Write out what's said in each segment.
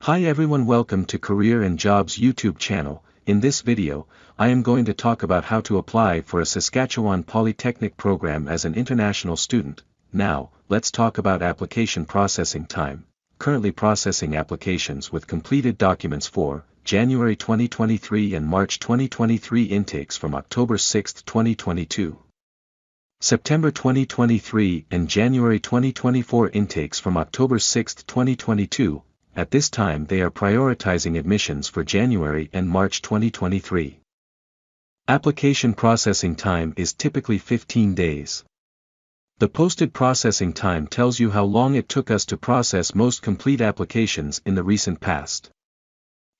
Hi everyone, welcome to Career and Jobs YouTube channel. In this video, I am going to talk about how to apply for a Saskatchewan Polytechnic program as an international student. Now, let's talk about application processing time. Currently processing applications with completed documents for January 2023 and March 2023 intakes from October 6, 2022. September 2023 and January 2024 intakes from October 6, 2022. At this time they are prioritizing admissions for January and March 2023. Application processing time is typically 15 days. The posted processing time tells you how long it took us to process most complete applications in the recent past.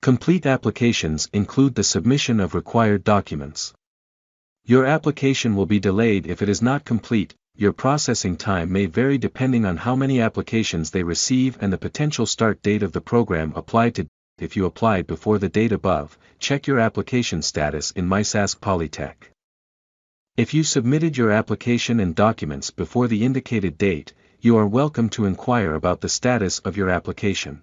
Complete applications include the submission of required documents. Your application will be delayed if it is not complete. Your processing time may vary depending on how many applications they receive and the potential start date of the program applied to. If you applied before the date above, check your application status in My Sask Polytech. If you submitted your application and documents before the indicated date, you are welcome to inquire about the status of your application.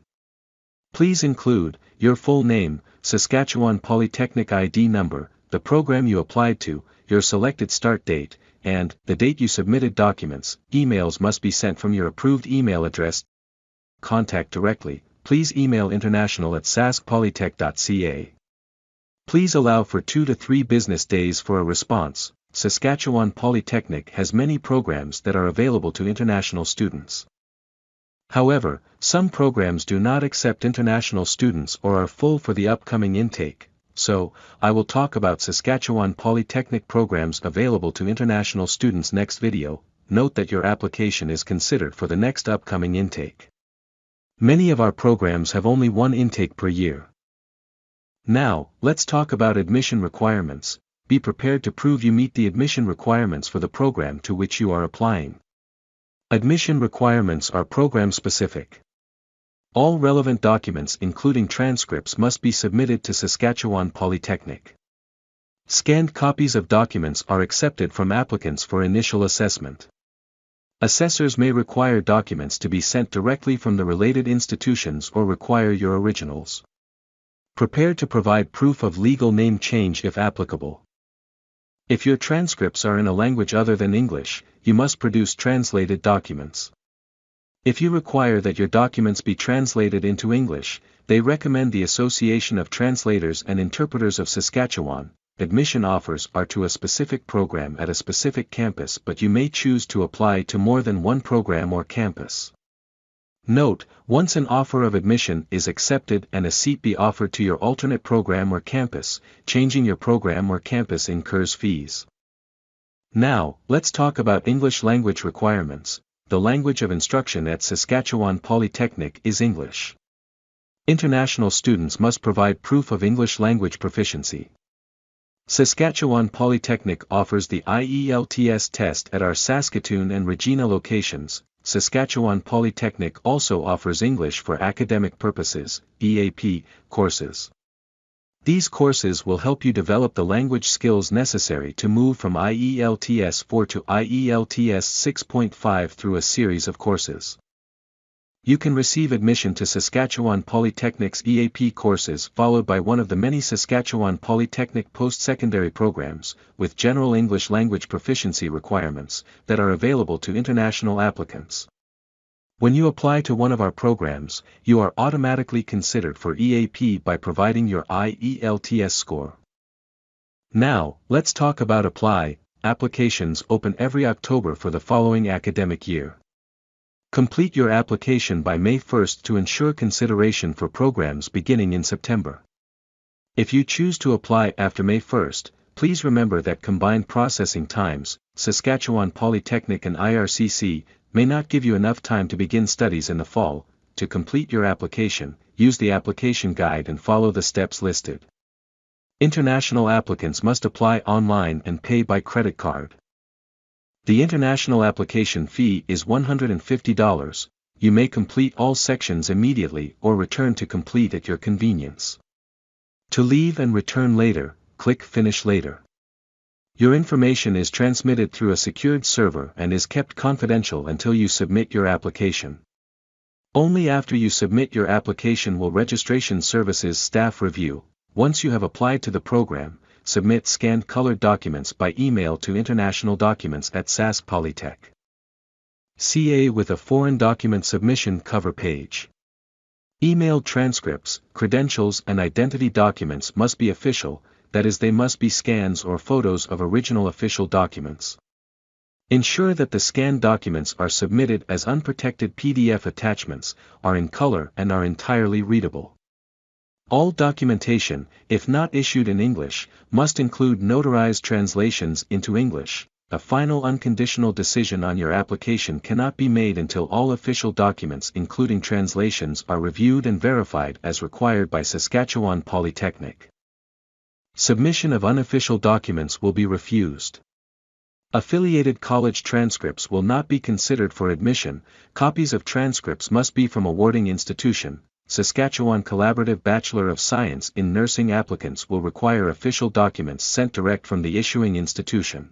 Please include your full name, Saskatchewan Polytechnic ID number, the program you applied to, your selected start date, and the date you submitted documents. Emails must be sent from your approved email address. Contact directly. Please email international@saskpolytech.ca. Please allow for 2 to 3 business days for a response. Saskatchewan Polytechnic has many programs that are available to international students. However, some programs do not accept international students or are full for the upcoming intake. So, I will talk about Saskatchewan Polytechnic programs available to international students next video. Note that your application is considered for the next upcoming intake. Many of our programs have only one intake per year. Now, let's talk about admission requirements. Be prepared to prove you meet the admission requirements for the program to which you are applying. Admission requirements are program specific. All relevant documents including transcripts must be submitted to Saskatchewan Polytechnic. Scanned copies of documents are accepted from applicants for initial assessment. Assessors may require documents to be sent directly from the related institutions or require your originals. Prepare to provide proof of legal name change if applicable. If your transcripts are in a language other than English, you must produce translated documents. If you require that your documents be translated into English, they recommend the Association of Translators and Interpreters of Saskatchewan. Admission offers are to a specific program at a specific campus, but you may choose to apply to more than one program or campus. Note, once an offer of admission is accepted and a seat be offered to your alternate program or campus, changing your program or campus incurs fees. Now, let's talk about English language requirements. The language of instruction at Saskatchewan Polytechnic is English. International students must provide proof of English language proficiency. Saskatchewan Polytechnic offers the IELTS test at our Saskatoon and Regina locations. Saskatchewan Polytechnic also offers English for academic purposes, EAP, courses. These courses will help you develop the language skills necessary to move from IELTS 4 to IELTS 6.5 through a series of courses. You can receive admission to Saskatchewan Polytechnic's EAP courses followed by one of the many Saskatchewan Polytechnic post-secondary programs, with general English language proficiency requirements, that are available to international applicants. When you apply to one of our programs, you are automatically considered for EAP by providing your IELTS score. Now, let's talk about apply. Applications open every October for the following academic year. Complete your application by May 1 to ensure consideration for programs beginning in September. If you choose to apply after May 1, please remember that combined processing times, Saskatchewan Polytechnic and IRCC, may not give you enough time to begin studies in the fall. To complete your application, use the application guide and follow the steps listed. International applicants must apply online and pay by credit card. The international application fee is $150. You may complete all sections immediately or return to complete at your convenience. To leave and return later, click Finish Later. Your information is transmitted through a secured server and is kept confidential until you submit your application. Only after you submit your application will Registration Services staff review. Once you have applied to the program, submit scanned colored documents by email to International Documents at Sask Polytech. CA with a foreign document submission cover page. Emailed transcripts, credentials and identity documents must be official, that is, they must be scans or photos of original official documents. Ensure that the scanned documents are submitted as unprotected PDF attachments, are in color and are entirely readable. All documentation, if not issued in English, must include notarized translations into English. A final unconditional decision on your application cannot be made until all official documents including translations are reviewed and verified as required by Saskatchewan Polytechnic. Submission of unofficial documents will be refused. Affiliated college transcripts will not be considered for admission. Copies of transcripts must be from awarding institution. Saskatchewan Collaborative Bachelor of Science in Nursing applicants will require official documents sent direct from the issuing institution.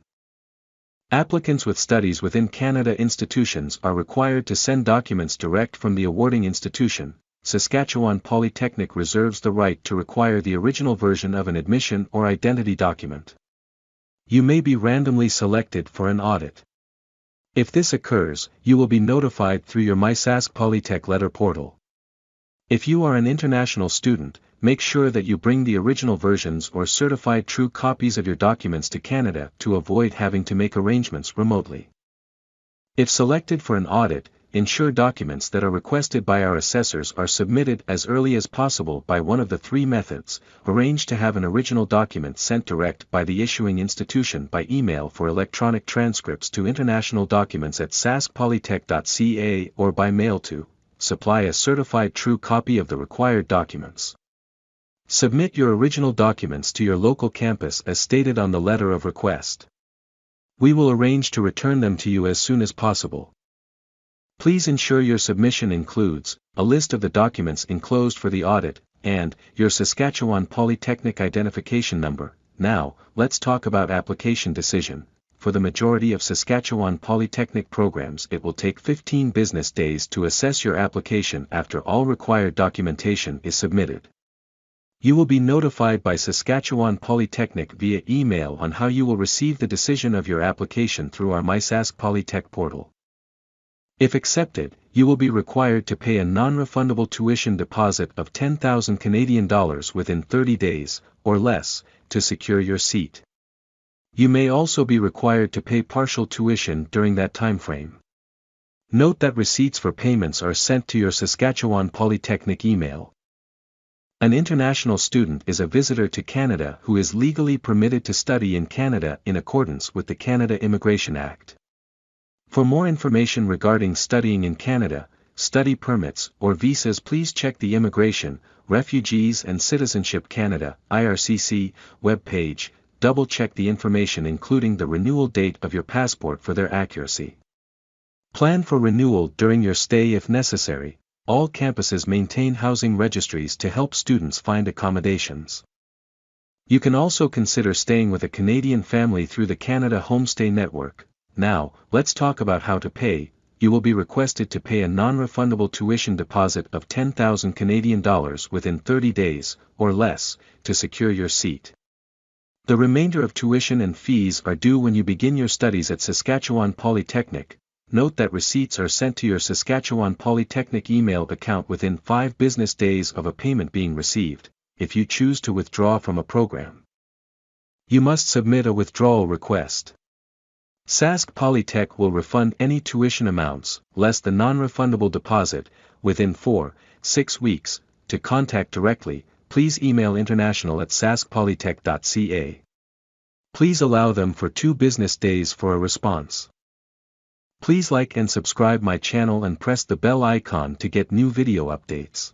Applicants with studies within Canada institutions are required to send documents direct from the awarding institution. Saskatchewan Polytechnic reserves the right to require the original version of an admission or identity document. You may be randomly selected for an audit. If this occurs, you will be notified through your MySask Polytech letter portal. If you are an international student, make sure that you bring the original versions or certified true copies of your documents to Canada to avoid having to make arrangements remotely. If selected for an audit, ensure documents that are requested by our assessors are submitted as early as possible by one of the three methods. Arrange to have an original document sent direct by the issuing institution by email for electronic transcripts to International Documents at saskpolytech.ca or by mail to. Supply a certified true copy of the required documents. Submit your original documents to your local campus as stated on the letter of request. We will arrange to return them to you as soon as possible. Please ensure your submission includes a list of the documents enclosed for the audit, and your Saskatchewan Polytechnic identification number. Now, let's talk about application decision. For the majority of Saskatchewan Polytechnic programs, it will take 15 business days to assess your application after all required documentation is submitted. You will be notified by Saskatchewan Polytechnic via email on how you will receive the decision of your application through our MySask Polytech portal. If accepted, you will be required to pay a non-refundable tuition deposit of $10,000 within 30 days, or less, to secure your seat. You may also be required to pay partial tuition during that time frame. Note that receipts for payments are sent to your Saskatchewan Polytechnic email. An international student is a visitor to Canada who is legally permitted to study in Canada in accordance with the Canada Immigration Act. For more information regarding studying in Canada, study permits, or visas, please check the Immigration, Refugees and Citizenship Canada (IRCC) webpage. Double-check the information including the renewal date of your passport for their accuracy. Plan for renewal during your stay if necessary. All campuses maintain housing registries to help students find accommodations. You can also consider staying with a Canadian family through the Canada Homestay Network. Now, let's talk about how to pay. You will be requested to pay a non-refundable tuition deposit of $10,000 within 30 days, or less, to secure your seat. The remainder of tuition and fees are due when you begin your studies at Saskatchewan Polytechnic. Note that receipts are sent to your Saskatchewan Polytechnic email account within 5 business days of a payment being received, if you choose to withdraw from a program. You must submit a withdrawal request. Sask Polytech will refund any tuition amounts, less the non-refundable deposit, within 4-6 weeks. To contact directly, please email international@saskpolytech.ca. Please allow them for 2 business days for a response. Please like and subscribe my channel and press the bell icon to get new video updates.